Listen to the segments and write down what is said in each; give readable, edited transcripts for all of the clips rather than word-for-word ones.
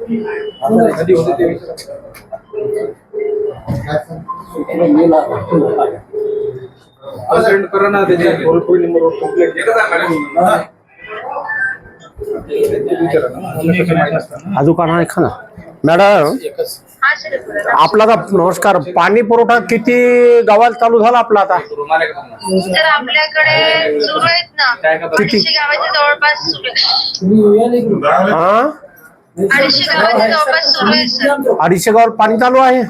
कधी होते ते सेंड करा ना त्याचे टोल फ्री नंबरवर कंप्लेंट अजून का नाही खाना मॅडम आपला नमस्कार पाणी पुरवठा किती गावाला चालू झाला आपला आता तर आपल्याकडे सुरू आहेत ना किती? 250 गावाच्या जवळपास सुरू आहे. हा 250 गावाच्या जवळपास सुरू आहे सर. 250 गावाला पाणी चालू आहे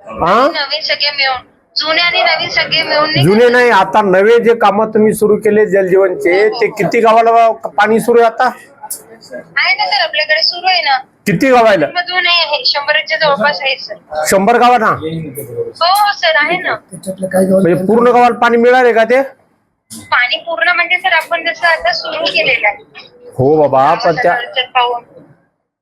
हा नवीन सगळे मिळून जुने आणि नवीन सगळे मिळून नाही जुने नाही आता नवे जे काम तुम्ही सुरू केले जलजीवनचे ते किती गावाला पाणी सुरू आहे आता आहे ना सर आपल्याकडे सुरू आहे ना किती गावाला मधून आहे 100च्या जवळपास आहे सर. 100 गावांना हो सर आहे ना. म्हणजे पूर्ण गावाला पाणी मिळाले का ते पाणी पूर्ण म्हणजे सर आपण जसं आता सुरू केलेलं आहे. हो बाबा पण पाहून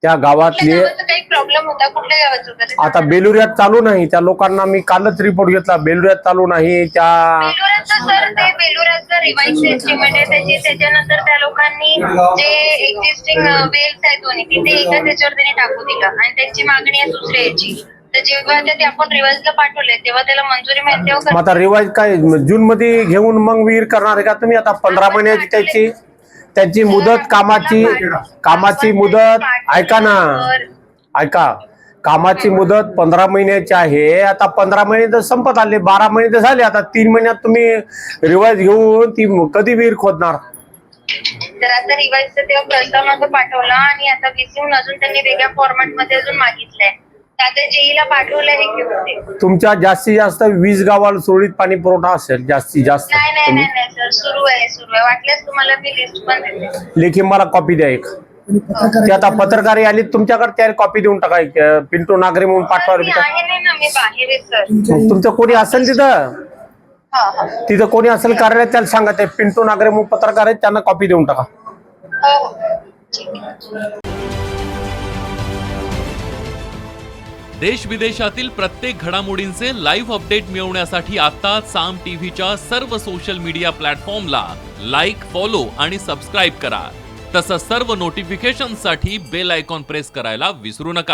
त्या गावातले काही प्रॉब्लेम होता कुठल्या गावात वगैरे आता बेलुऱ्यात चालू नाही त्या लोकांना मी कालच रिपोर्ट घेतला बेलुऱ्यात चालू नाही त्या बेलुराचं सर ते बेलुराचं रिवाइज एस्टिमेट आहे त्याच्यानंतर त्या लोकांनी जे एक्झिस्टिंग वेल्स आहेत दोन्ही तिथे एका त्याच्यावर त्यांनी टाकू दिलं आणि त्यांची मागणी आहे दुसऱ्या याची तर जेव्हा ते आपण रिवाइजला पाठवले तेव्हा त्याला मंजुरी मिळते तेव्हा आता रिवाइज काय जून मध्ये घेऊन मग विहीर करणार आहे का तुम्ही आता 15 महिन्याची त्यांची मुदत कामाची मुदत ऐका ना ऐका कामाची मुदत 15 महिन्याची आहे आता 15 महिने तर संपत आले 12 महिने तर झाले आता 3 महिन्यात तुम्ही रिवाइज घेऊन ती कधी विहीर खोदणार तर आता रिवाइजचं तेव्हा प्रस्ताव मागं पाठवला आणि आता विसीहून अजून त्यांनी वेगळ्या फॉर्मॅट मध्ये अजून मागितलंय आता जेईला पाठवलं हे घेऊन तुमच्या जास्तीत जास्त 20 गावाला सुरळीत पाणी पुरवठा असेल जास्तीत जास्त नाही सर सुरू आहे वाटल्यास तुम्हाला मी लिस्ट पण देते लेखी मला कॉपी द्या एक ते आता पत्रकार आली तुमच्याकडे त्या कॉपी देऊन टाका पिंटू नागरे म्हणून पाठवा मी आहे नाही ना मी बाहेर आहे सर तुमचं कोणी असेल तिथं कोणी असेल कार्यालयात त्याला सांगा ते पिंटू नागरे म्हणून पत्रकार आहेत त्यांना कॉपी देऊन टाका देश विदेशातील प्रत्येक घडामोडींचे लाईव्ह अपडेट मिळवण्यासाठी आता साम टीव्हीच्या सर्व सोशल मीडिया प्लॅटफॉर्मला लाईक, फॉलो आणि सबस्क्राईब करा. तसंच सर्व नोटिफिकेशनसाठी बेल आयकॉन प्रेस करायला विसरू नका.